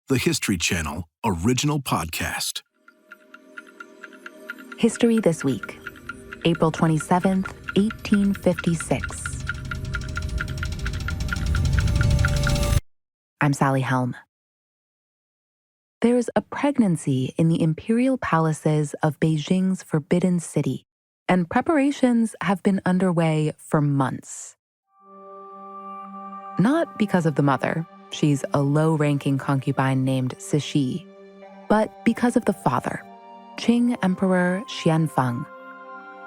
the History Channel original podcast. History This Week, April 27th, 1856. I'm Sally Helm. There's a pregnancy in the imperial palaces of Beijing's Forbidden City, and preparations have been underway for months. Not because of the mother, she's a low-ranking concubine named Cixi, but because of the father, Qing Emperor Xianfeng.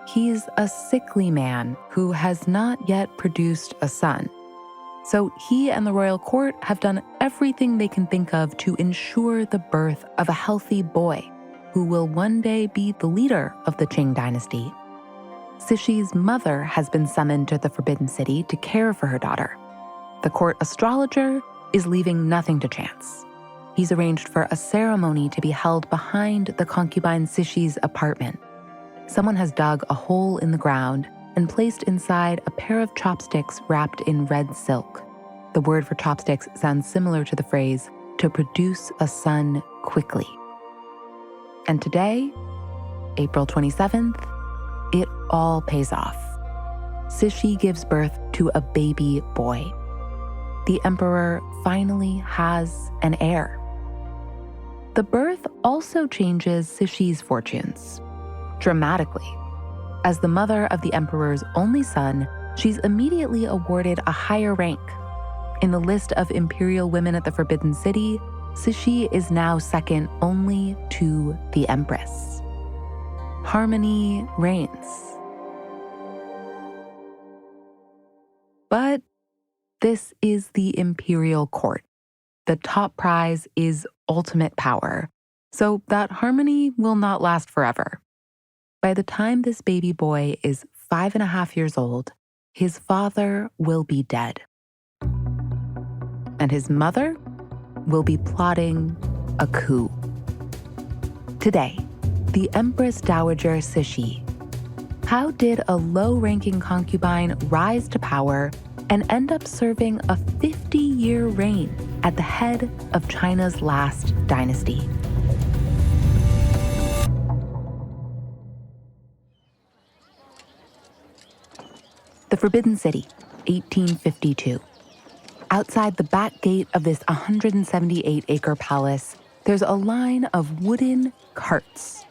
He's a sickly man who has not yet produced a son. So he and the royal court have done everything they can think of to ensure the birth of a healthy boy who will one day be the leader of the Qing dynasty. Cixi's mother has been summoned to the Forbidden City to care for her daughter. The court astrologer is leaving nothing to chance. He's arranged for a ceremony to be held behind the concubine Cixi's apartment. Someone has dug a hole in the ground and placed inside a pair of chopsticks wrapped in red silk. The word for chopsticks sounds similar to the phrase, to produce a son quickly. And today, April 27th, it all pays off. Cixi gives birth to a baby boy. The emperor finally has an heir. The birth also changes Cixi's fortunes, dramatically. As the mother of the emperor's only son, she's immediately awarded a higher rank. In the list of imperial women at the Forbidden City, Cixi is now second only to the Empress. Harmony reigns. But this is the imperial court. The top prize is ultimate power, so that harmony will not last forever. By the time this baby boy is 5.5 years old, his father will be dead. And his mother will be plotting a coup. Today, the Empress Dowager Cixi. How did a low-ranking concubine rise to power and end up serving a 50-year reign at the head of China's last dynasty? The Forbidden City, 1852. Outside the back gate of this 178-acre palace, there's a line of wooden carts,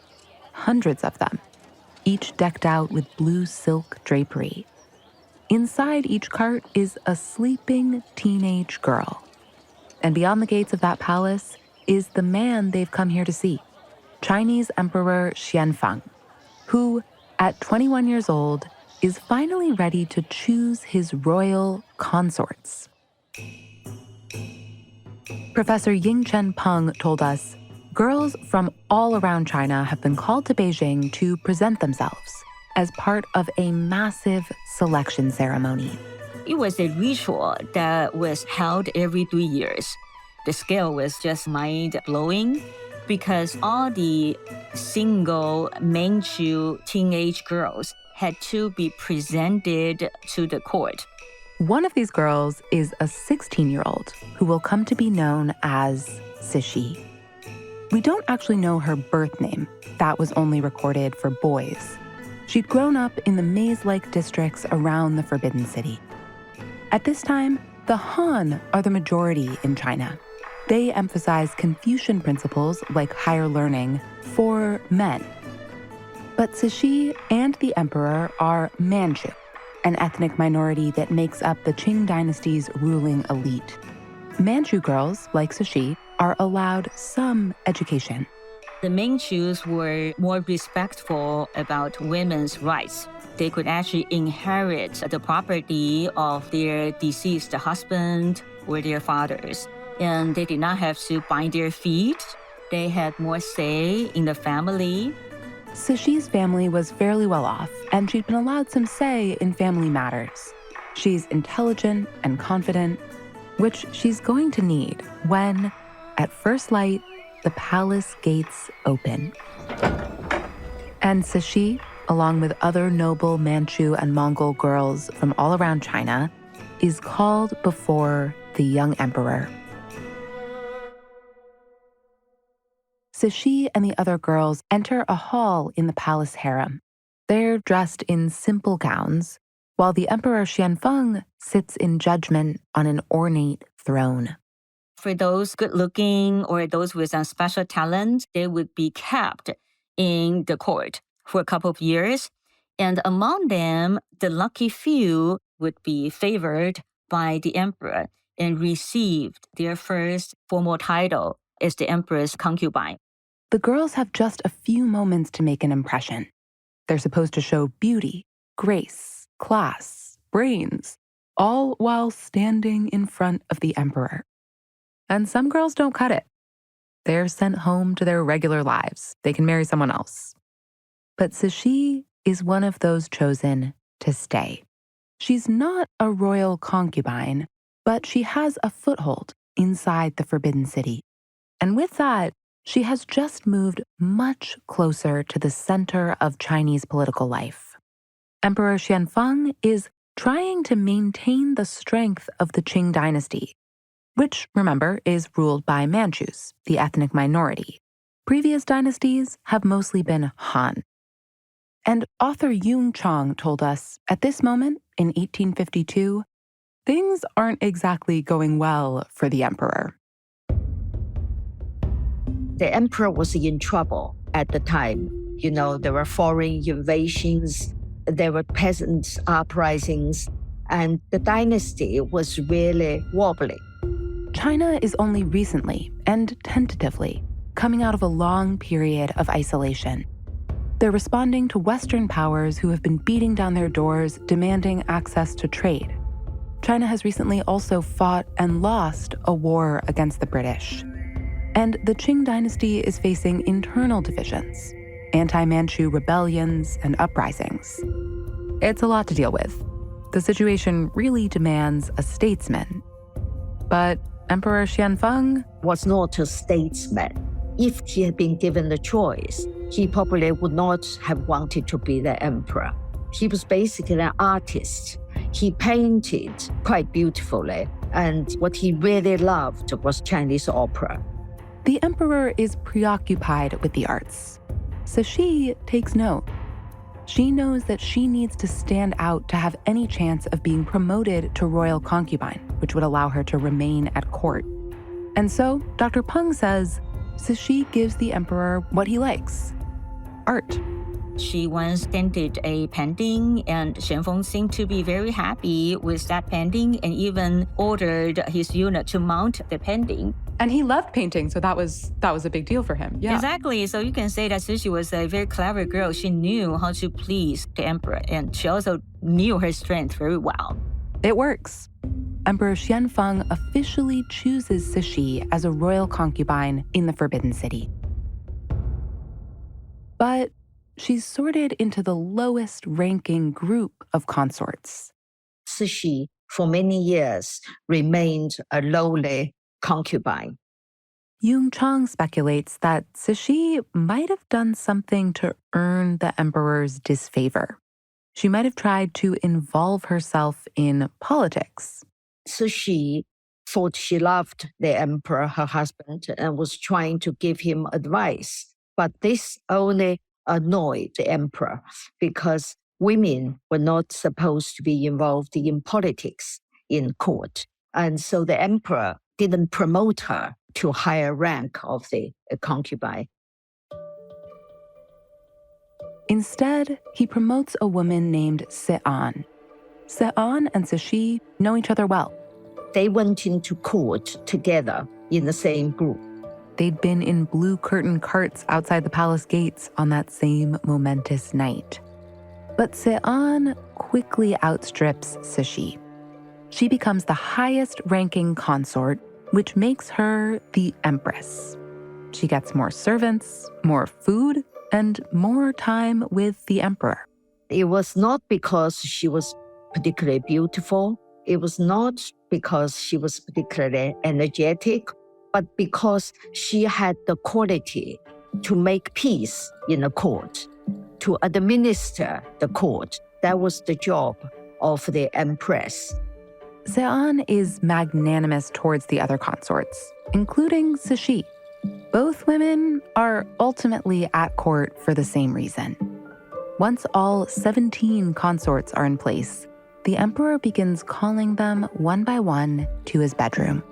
hundreds of them, each decked out with blue silk drapery. Inside each cart is a sleeping teenage girl. And beyond the gates of that palace is the man they've come here to see, Chinese Emperor Xianfeng, who, at 21 years old, is finally ready to choose his royal consorts. Professor Ying-chen Peng told us, girls from all around China have been called to Beijing to present themselves as part of a massive selection ceremony. It was a ritual that was held every 3 years. The scale was just mind-blowing because all the single Manchu teenage girls had to be presented to the court. One of these girls is a 16-year-old who will come to be known as Cixi. We don't actually know her birth name. That was only recorded for boys. She'd grown up in the maze-like districts around the Forbidden City. At this time, the Han are the majority in China. They emphasize Confucian principles like higher learning for men. But Cixi and the emperor are Manchu, an ethnic minority that makes up the Qing dynasty's ruling elite. Manchu girls, like Cixi, are allowed some education. The Manchus were more respectful about women's rights. They could actually inherit the property of their deceased husband or their fathers. And they did not have to bind their feet. They had more say in the family. Cixi's family was fairly well off, and she'd been allowed some say in family matters. She's intelligent and confident, which she's going to need when, at first light, the palace gates open. And Cixi, along with other noble Manchu and Mongol girls from all around China, is called before the young emperor. Cixi and the other girls enter a hall in the palace harem. They're dressed in simple gowns, while the Emperor Xianfeng sits in judgment on an ornate throne. For those good-looking or those with some special talent, they would be kept in the court for a couple of years. And among them, the lucky few would be favored by the emperor and received their first formal title as the empress concubine. The girls have just a few moments to make an impression. They're supposed to show beauty, grace, class, brains, all while standing in front of the emperor. And some girls don't cut it. They're sent home to their regular lives. They can marry someone else. But Cixi is one of those chosen to stay. She's not a royal concubine, but she has a foothold inside the Forbidden City. And with that, she has just moved much closer to the center of Chinese political life. Emperor Xianfeng is trying to maintain the strength of the Qing dynasty, which, remember, is ruled by Manchus, the ethnic minority. Previous dynasties have mostly been Han. And author Ying-chen told us, at this moment, in 1852, things aren't exactly going well for the emperor. The emperor was in trouble at the time. There were foreign invasions, there were peasants' uprisings, and the dynasty was really wobbling. China is only recently, and tentatively, coming out of a long period of isolation. They're responding to Western powers who have been beating down their doors, demanding access to trade. China has recently also fought and lost a war against the British. And the Qing dynasty is facing internal divisions, anti-Manchu rebellions and uprisings. It's a lot to deal with. The situation really demands a statesman. But Emperor Xianfeng was not a statesman. If he had been given the choice, he probably would not have wanted to be the emperor. He was basically an artist. He painted quite beautifully, and what he really loved was Chinese opera. The emperor is preoccupied with the arts. Cixi takes note. She knows that she needs to stand out to have any chance of being promoted to royal concubine, which would allow her to remain at court. And so, Dr. Peng says, Cixi gives the emperor what he likes: art. She once painted a painting, and Xianfeng seemed to be very happy with that painting and even ordered his eunuch to mount the painting. And he loved painting, so that was a big deal for him. Yeah. Exactly. So you can say that Cixi was a very clever girl. She knew how to please the emperor, and she also knew her strength very well. It works. Emperor Xianfeng officially chooses Cixi as a royal concubine in the Forbidden City. But she's sorted into the lowest-ranking group of consorts. Cixi, for many years, remained a lowly concubine. Ying-chen speculates that Cixi might have done something to earn the emperor's disfavor. She might have tried to involve herself in politics. Cixi thought she loved the emperor, her husband, and was trying to give him advice. But this only annoyed the emperor because women were not supposed to be involved in politics in court. And so the emperor didn't promote her to higher rank of the concubine. Instead, he promotes a woman named Se-an. Se-an and Cixi know each other well. They went into court together in the same group. They'd been in blue curtain carts outside the palace gates on that same momentous night. But Se-an quickly outstrips Cixi. She becomes the highest-ranking consort, which makes her the Empress. She gets more servants, more food, and more time with the emperor. It was not because she was particularly beautiful. It was not because she was particularly energetic, but because she had the quality to make peace in the court, to administer the court. That was the job of the Empress. Se-an is magnanimous towards the other consorts, including Cixi. Both women are ultimately at court for the same reason. Once all 17 consorts are in place, the emperor begins calling them one by one to his bedroom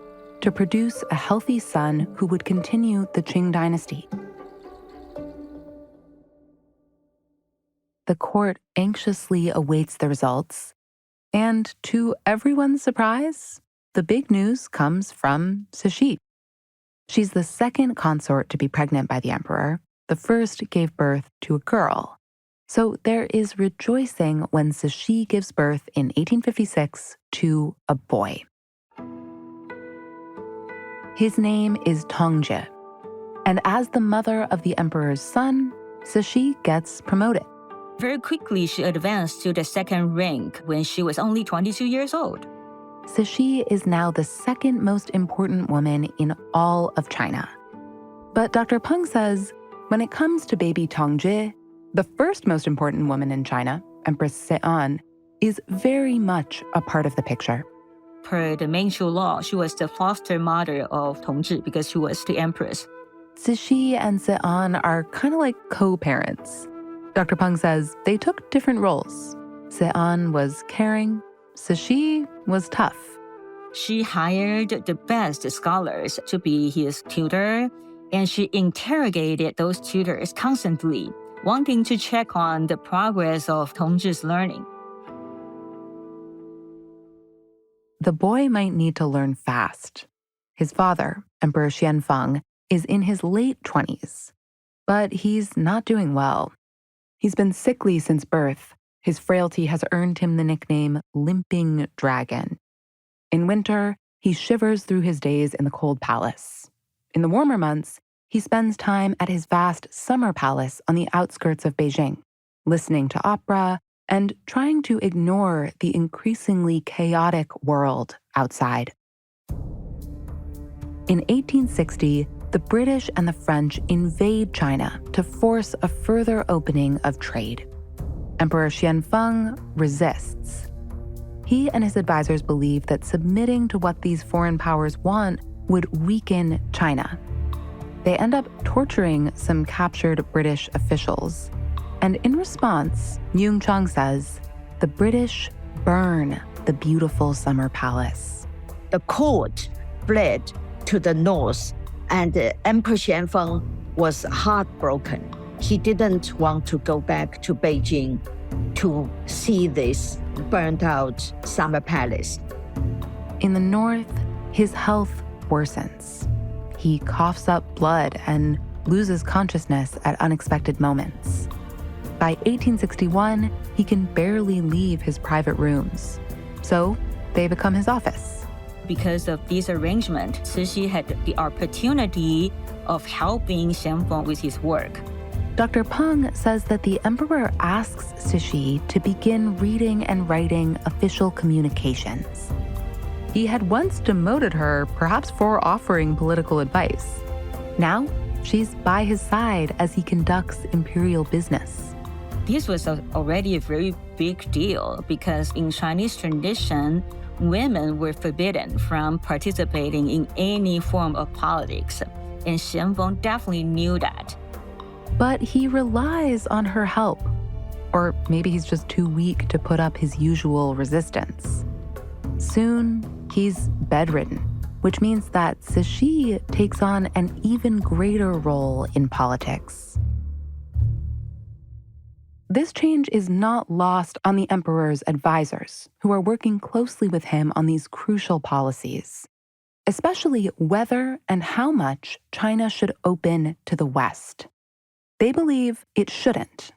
to produce a healthy son who would continue the Qing dynasty. The court anxiously awaits the results, and to everyone's surprise, the big news comes from Cixi. She's the second consort to be pregnant by the emperor. The first gave birth to a girl. So there is rejoicing when Cixi gives birth in 1856 to a boy. His name is Tongji, and as the mother of the emperor's son, Cixi gets promoted. Very quickly, she advanced to the second rank when she was only 22 years old. Cixi is now the second most important woman in all of China. But Dr. Peng says, when it comes to baby Tongji, the first most important woman in China, Empress Seon, is very much a part of the picture. Per the Manchu law, she was the foster mother of Tongzhi because she was the empress. Cixi and Seon are kind of like co-parents. Dr. Peng says they took different roles. Seon was caring, Cixi was tough. She hired the best scholars to be his tutor, and she interrogated those tutors constantly, wanting to check on the progress of Tongzhi's learning. The boy might need to learn fast. His father, Emperor Xianfeng, is in his late 20s, but he's not doing well. He's been sickly since birth. His frailty has earned him the nickname Limping Dragon. In winter, he shivers through his days in the cold palace. In the warmer months, he spends time at his vast summer palace on the outskirts of Beijing, listening to opera and trying to ignore the increasingly chaotic world outside. In 1860, the British and the French invade China to force a further opening of trade. Emperor Xianfeng resists. He and his advisors believe that submitting to what these foreign powers want would weaken China. They end up torturing some captured British officials. And in response, Ying-chen says, the British burn the beautiful summer palace. The court fled to the north, and Emperor Xianfeng was heartbroken. He didn't want to go back to Beijing to see this burnt-out summer palace. In the north, his health worsens. He coughs up blood and loses consciousness at unexpected moments. By 1861, he can barely leave his private rooms. So they become his office. Because of this arrangement, Cixi had the opportunity of helping Xianfeng with his work. Dr. Peng says that the emperor asks Cixi to begin reading and writing official communications. He had once demoted her, perhaps for offering political advice. Now, she's by his side as he conducts imperial business. This was already a very big deal because in Chinese tradition, women were forbidden from participating in any form of politics, and Xianfeng definitely knew that. But he relies on her help. Or maybe he's just too weak to put up his usual resistance. Soon, he's bedridden, which means that Cixi takes on an even greater role in politics. This change is not lost on the emperor's advisors, who are working closely with him on these crucial policies, especially whether and how much China should open to the West. They believe it shouldn't,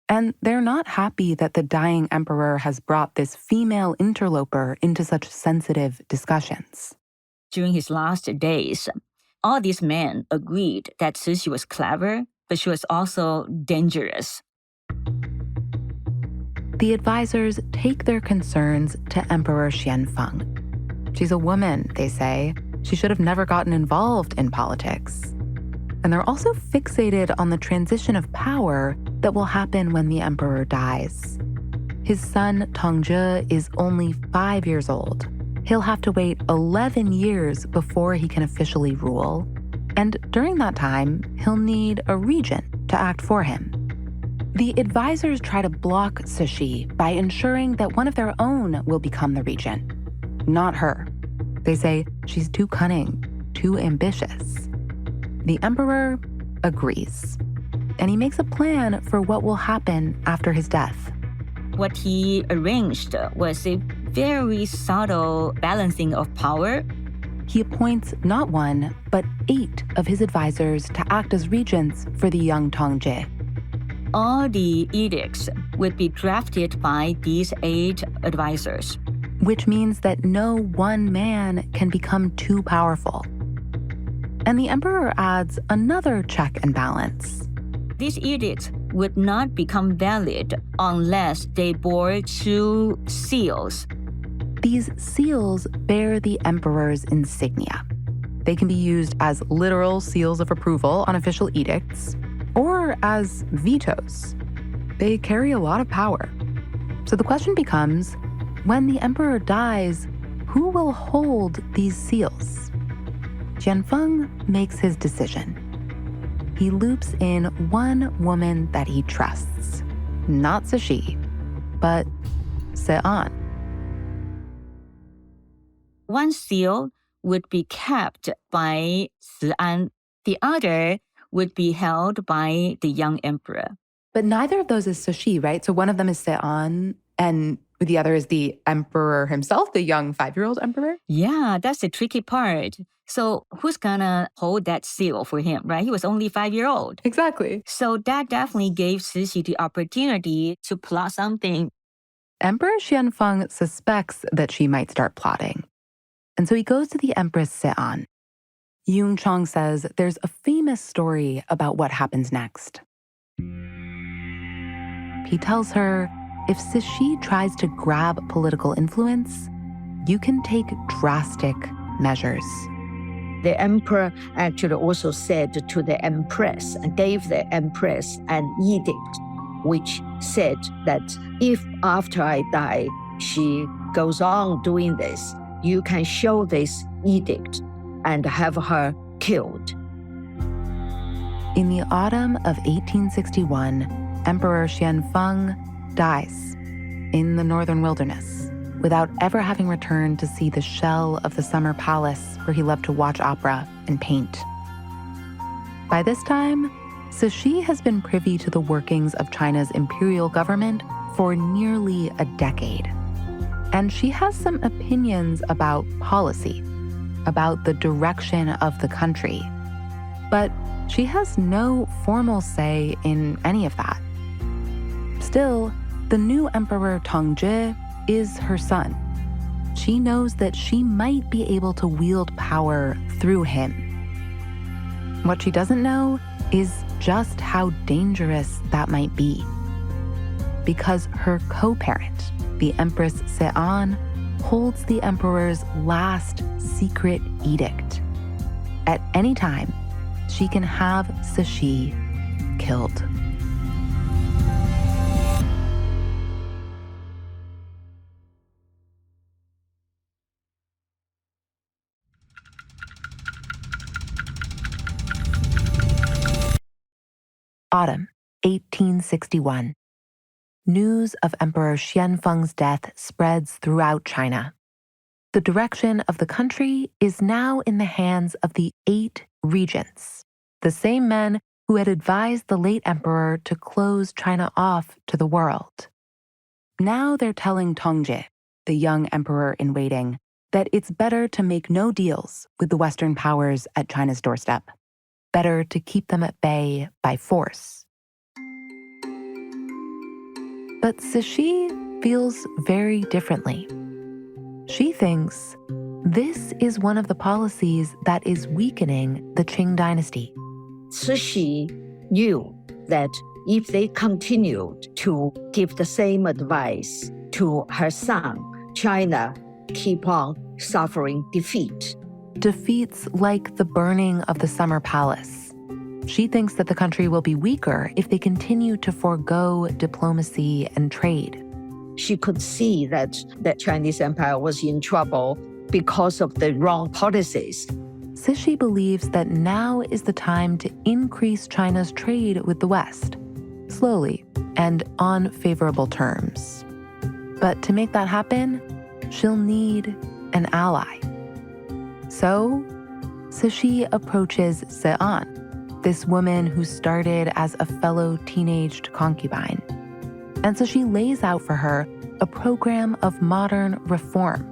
and they're not happy that the dying emperor has brought this female interloper into such sensitive discussions. During his last days, all these men agreed that Cixi was clever, but she was also dangerous. The advisors take their concerns to Emperor Xianfeng. She's a woman, they say. She should have never gotten involved in politics. And they're also fixated on the transition of power that will happen when the emperor dies. His son, Tongzhi, is only 5 years old. He'll have to wait 11 years before he can officially rule. And during that time, he'll need a regent to act for him. The advisors try to block Cixi by ensuring that one of their own will become the regent, not her. They say she's too cunning, too ambitious. The emperor agrees, and he makes a plan for what will happen after his death. What he arranged was a very subtle balancing of power. He appoints not 1, but 8 of his advisors to act as regents for the young Tongji. All the edicts would be drafted by these 8 advisors. Which means that no one man can become too powerful. And the emperor adds another check and balance. These edicts would not become valid unless they bore 2 seals. These seals bear the emperor's insignia. They can be used as literal seals of approval on official edicts or as vetoes. They carry a lot of power. So the question becomes, when the emperor dies, who will hold these seals? Xianfeng makes his decision. He loops in one woman that he trusts, not Cixi, but Se'an. One seal would be kept by Se'an. The other would be held by the young emperor. But neither of those is Cixi, right? So one of them is Se'an, and the other is the emperor himself, the young 5-year-old emperor? Yeah, that's the tricky part. So who's gonna hold that seal for him, right? He was only 5-year-old. Exactly. So that definitely gave Cixi the opportunity to plot something. Emperor Xianfeng suspects that she might start plotting. And so he goes to the Empress Se'an. Ying-chen says there's a famous story about what happens next. He tells her, if Cixi tries to grab political influence, you can take drastic measures. The emperor actually also said to the Empress and gave the Empress an edict, which said that if after I die, she goes on doing this, you can show this edict and have her killed. In the autumn of 1861, Emperor Xianfeng dies in the northern wilderness without ever having returned to see the shell of the summer palace where he loved to watch opera and paint. By this time, Cixi has been privy to the workings of China's imperial government for nearly a decade. And she has some opinions about policy, about the direction of the country. But she has no formal say in any of that. Still, the new Emperor Tongji is her son. She knows that she might be able to wield power through him. What she doesn't know is just how dangerous that might be. Because her co-parent, the Empress Se'an, holds the emperor's last secret edict. At any time, she can have Cixi killed. Autumn, 1861. News of Emperor Xianfeng's death spreads throughout China. The direction of the country is now in the hands of the 8 regents, the same men who had advised the late emperor to close China off to the world. Now they're telling Tongji, the young emperor-in-waiting, that it's better to make no deals with the Western powers at China's doorstep. Better to keep them at bay by force. But Cixi feels very differently. She thinks this is one of the policies that is weakening the Qing dynasty. Cixi knew that if they continued to give the same advice to her son, China keep on suffering defeat. Defeats like the burning of the Summer Palace. She thinks that the country will be weaker if they continue to forego diplomacy and trade. She could see that the Chinese empire was in trouble because of the wrong policies. Cixi believes that now is the time to increase China's trade with the West, slowly and on favorable terms. But to make that happen, she'll need an ally. So, Cixi approaches Se'an, this woman who started as a fellow teenaged concubine. And so she lays out for her a program of modern reform,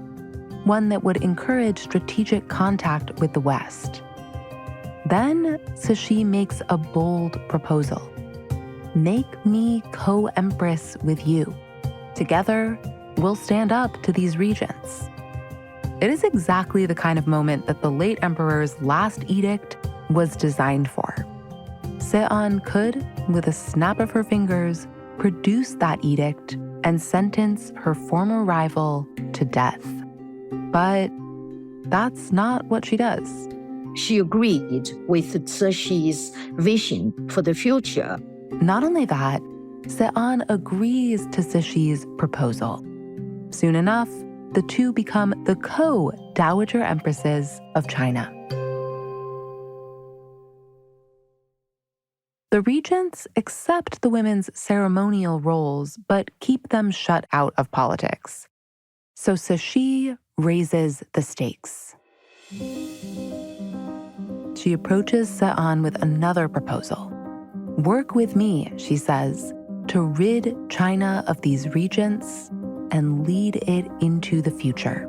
one that would encourage strategic contact with the West. Then Cixi makes a bold proposal. Make me co-empress with you. Together, we'll stand up to these regents. It is exactly the kind of moment that the late emperor's last edict was designed for. Se'an could, with a snap of her fingers, produce that edict and sentence her former rival to death. But that's not what she does. She agreed with Cixi's vision for the future. Not only that, Se'an agrees to Cixi's proposal. Soon enough, the two become the co-Dowager Empresses of China. The regents accept the women's ceremonial roles, but keep them shut out of politics. So Cixi raises the stakes. She approaches Se'an with another proposal. Work with me, she says, to rid China of these regents and lead it into the future.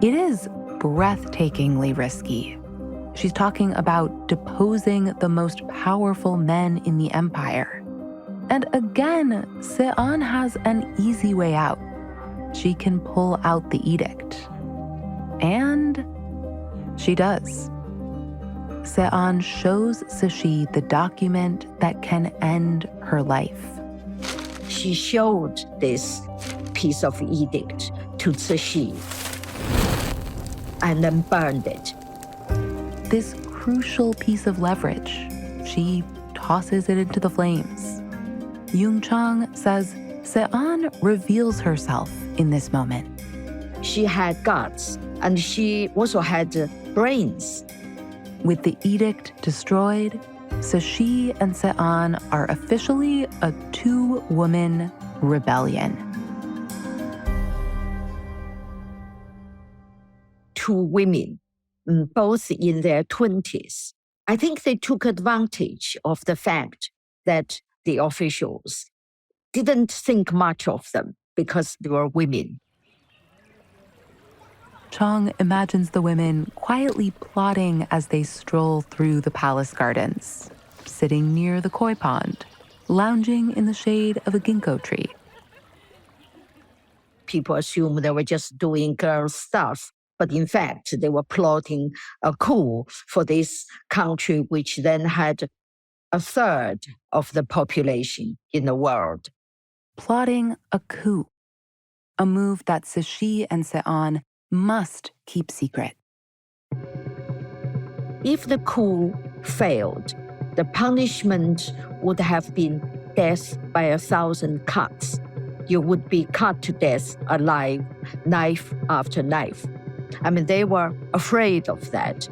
It is breathtakingly risky. She's talking about deposing the most powerful men in the empire. And again, Se'an has an easy way out. She can pull out the edict. And she does. Se'an shows Cixi the document that can end her life. She showed this piece of edict to Cixi and then burned it. This crucial piece of leverage, she tosses it into the flames. Ying-chen says Se'an reveals herself in this moment. She had guts, and she also had brains. With the edict destroyed, Cixi and Se'an are officially a two-woman rebellion. Two women, both in their 20s. I think they took advantage of the fact that the officials didn't think much of them because they were women. Chang imagines the women quietly plotting as they stroll through the palace gardens, sitting near the koi pond, lounging in the shade of a ginkgo tree. People assume they were just doing girl stuff, but in fact, they were plotting a coup for this country, which then had a third of the population in the world. Plotting a coup, a move that Cixi and Se'an must keep secret. If the coup failed, the punishment would have been death by 1,000 cuts. You would be cut to death alive, knife after knife. I mean, they were afraid of that.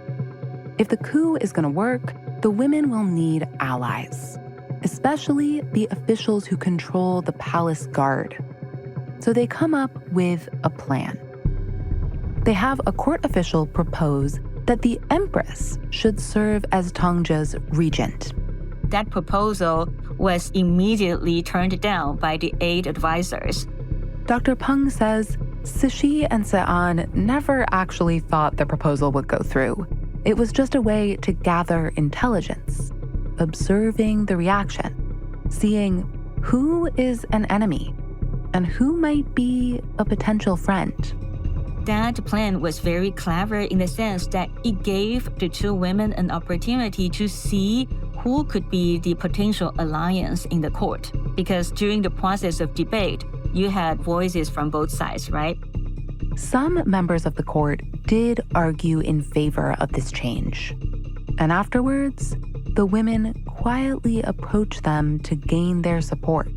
If the coup is going to work, the women will need allies, especially the officials who control the palace guard. So they come up with a plan. They have a court official propose that the Empress should serve as Tongjia's regent. That proposal was immediately turned down by the 8 advisors. Dr. Peng says Cixi and Se'an never actually thought the proposal would go through. It was just a way to gather intelligence, observing the reaction, seeing who is an enemy and who might be a potential friend. That plan was very clever in the sense that it gave the two women an opportunity to see who could be the potential alliance in the court. Because during the process of debate, you had voices from both sides, right? Some members of the court did argue in favor of this change. And afterwards, the women quietly approach them to gain their support.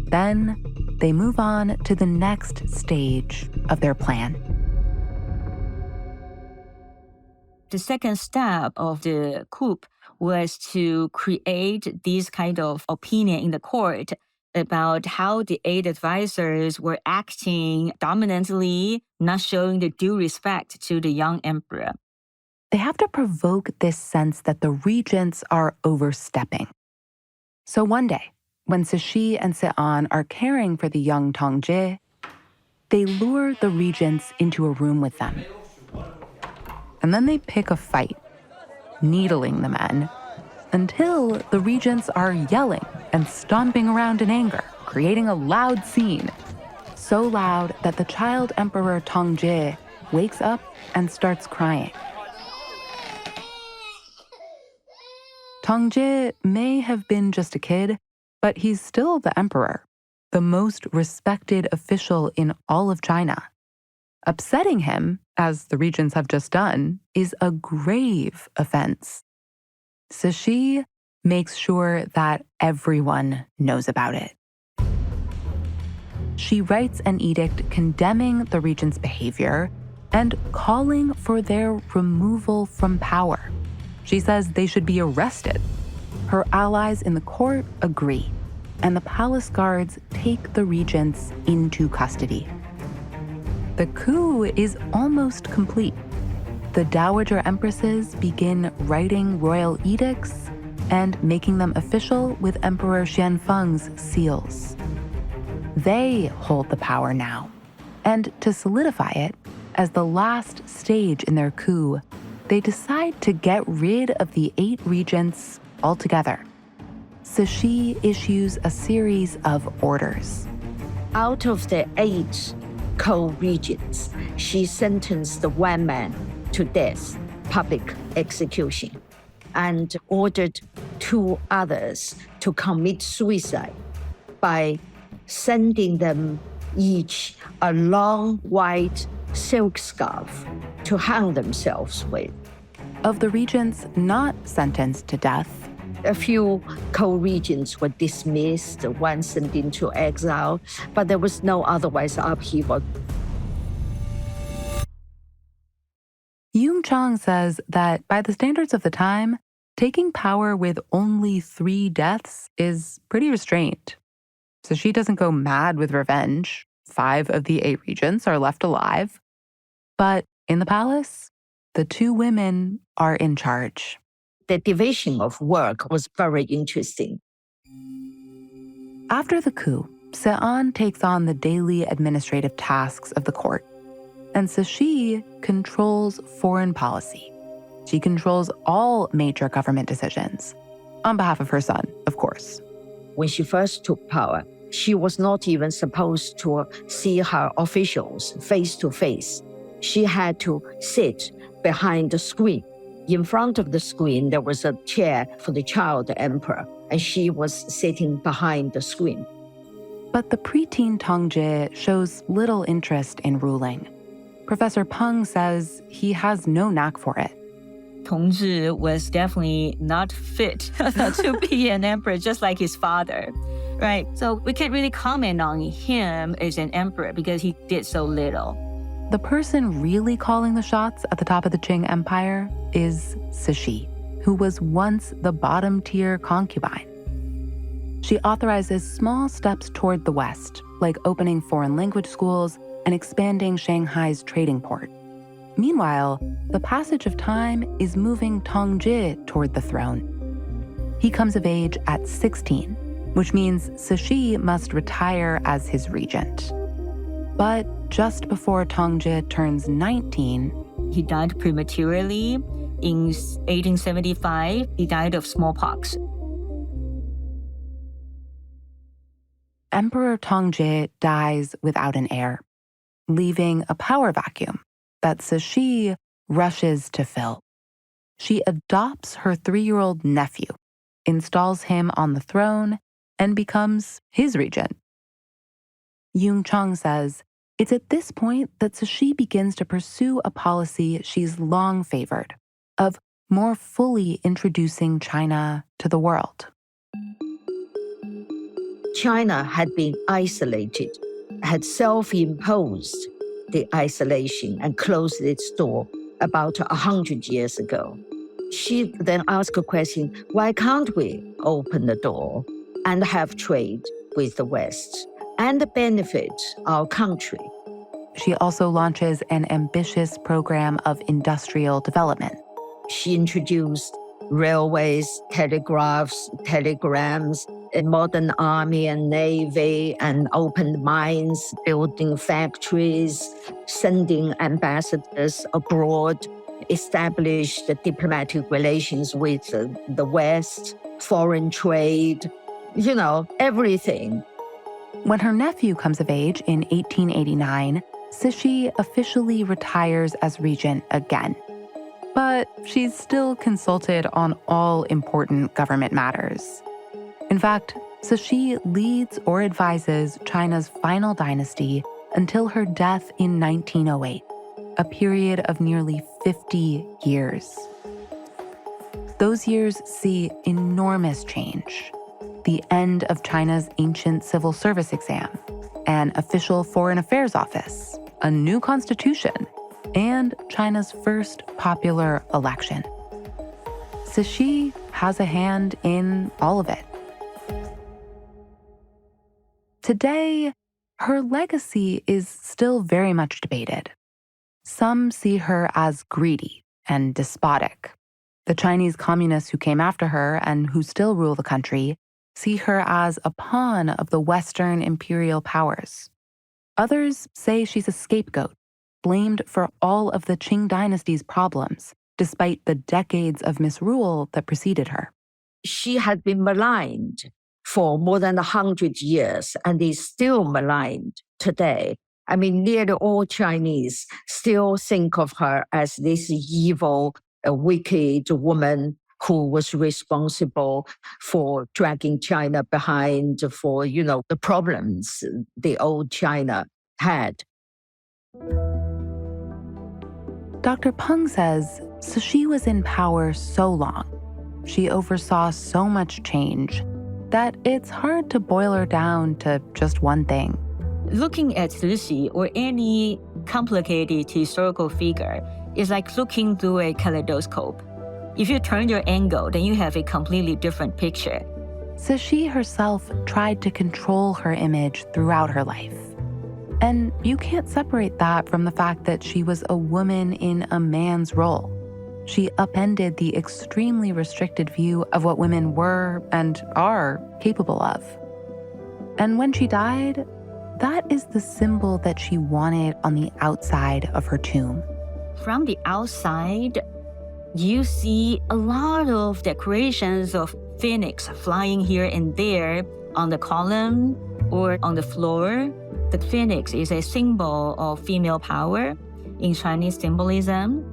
Then they move on to the next stage of their plan. The second step of the coup was to create this kind of opinion in the court about how the 8 advisors were acting dominantly, not showing the due respect to the young emperor. They have to provoke this sense that the regents are overstepping. So one day, when Cixi and Sean are caring for the young Tongji, they lure the regents into a room with them. And then they pick a fight, needling the men, until the regents are yelling and stomping around in anger, creating a loud scene. So loud that the child emperor Tongji wakes up and starts crying. Tongji may have been just a kid, but he's still the emperor, the most respected official in all of China. Upsetting him, as the regents have just done, is a grave offense. Cixi makes sure that everyone knows about it. She writes an edict condemning the regents' behavior and calling for their removal from power. She says they should be arrested. Her allies in the court agree, and the palace guards take the regents into custody. The coup is almost complete. The Dowager Empresses begin writing royal edicts and making them official with Emperor Xianfeng's seals. They hold the power now, and to solidify it, as the last stage in their coup, they decide to get rid of the 8 regents altogether. Cixi issues a series of orders. Out of the 8 co-regents, she sentenced one man to death, public execution, and ordered 2 others to commit suicide by sending them each a long white silk scarf to hang themselves with. Of the regents not sentenced to death, A few co-regents were dismissed, one sent into exile, but there was no otherwise upheaval. Ying-chen says that by the standards of the time, taking power with only 3 deaths is pretty restrained. So she doesn't go mad with revenge. 5 of the 8 regents are left alive. But in the palace, the 2 women are in charge. The division of work was very interesting. After the coup, Sean takes on the daily administrative tasks of the court, and Cixi controls foreign policy. She controls all major government decisions, on behalf of her son, of course. When she first took power, she was not even supposed to see her officials face to face. She had to sit behind the screen. In front of the screen, there was a chair for the child emperor, and she was sitting behind the screen. But the preteen Tongji shows little interest in ruling. Professor Peng says he has no knack for it. Tongzhi was definitely not fit to be an emperor, just like his father, right? So we can't really comment on him as an emperor because he did so little. The person really calling the shots at the top of the Qing Empire is Cixi, who was once the bottom-tier concubine. She authorizes small steps toward the West, like opening foreign language schools and expanding Shanghai's trading port. Meanwhile, the passage of time is moving Tongji toward the throne. He comes of age at 16, which means Cixi must retire as his regent. But just before Tongji turns 19, he died prematurely. In 1875, he died of smallpox. Emperor Tongji dies without an heir, leaving a power vacuum that Cixi rushes to fill. She adopts her 3-year-old nephew, installs him on the throne, and becomes his regent. Ying-chen says it's at this point that Cixi begins to pursue a policy she's long favored, of more fully introducing China to the world. China had been isolated, had self-imposed the isolation and closed its door about 100 years ago. She then asked a question, why can't we open the door and have trade with the West and benefit our country? She also launches an ambitious program of industrial development. She introduced railways, telegraphs, telegrams, a modern army and navy, and opened mines, building factories, sending ambassadors abroad, established diplomatic relations with the West, foreign trade, everything. When her nephew comes of age in 1889, Cixi officially retires as regent again. But she's still consulted on all important government matters. In fact, Cixi leads or advises China's final dynasty until her death in 1908, a period of nearly 50 years. Those years see enormous change. The end of China's ancient civil service exam, an official foreign affairs office, a new constitution, and China's first popular election. Cixi has a hand in all of it. Today, her legacy is still very much debated. Some see her as greedy and despotic. The Chinese communists who came after her and who still rule the country see her as a pawn of the Western imperial powers. Others say she's a scapegoat, blamed for all of the Qing dynasty's problems, despite the decades of misrule that preceded her. She had been maligned for more than 100 years and is still maligned today. I mean, nearly all Chinese still think of her as this evil, wicked woman who was responsible for dragging China behind for, the problems the old China had. Dr. Peng says Cixi was in power so long, she oversaw so much change, that it's hard to boil her down to just one thing. Looking at Cixi or any complicated historical figure is like looking through a kaleidoscope. If you turn your angle, then you have a completely different picture. Cixi herself tried to control her image throughout her life. And you can't separate that from the fact that she was a woman in a man's role. She upended the extremely restricted view of what women were and are capable of. And when she died, that is the symbol that she wanted on the outside of her tomb. From the outside, you see a lot of decorations of phoenix flying here and there on the column or on the floor. The phoenix is a symbol of female power in Chinese symbolism.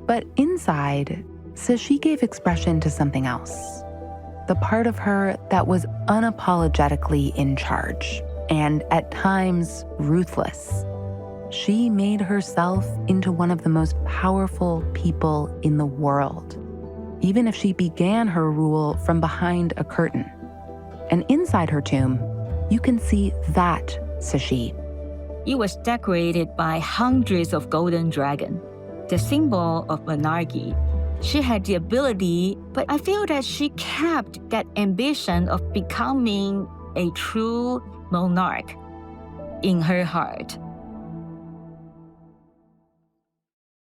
But inside, Cixi gave expression to something else. The part of her that was unapologetically in charge and at times ruthless. She made herself into one of the most powerful people in the world, even if she began her rule from behind a curtain. And inside her tomb, you can see that Cixi. It was decorated by hundreds of golden dragons, the symbol of monarchy. She had the ability, but I feel that she kept that ambition of becoming a true monarch in her heart.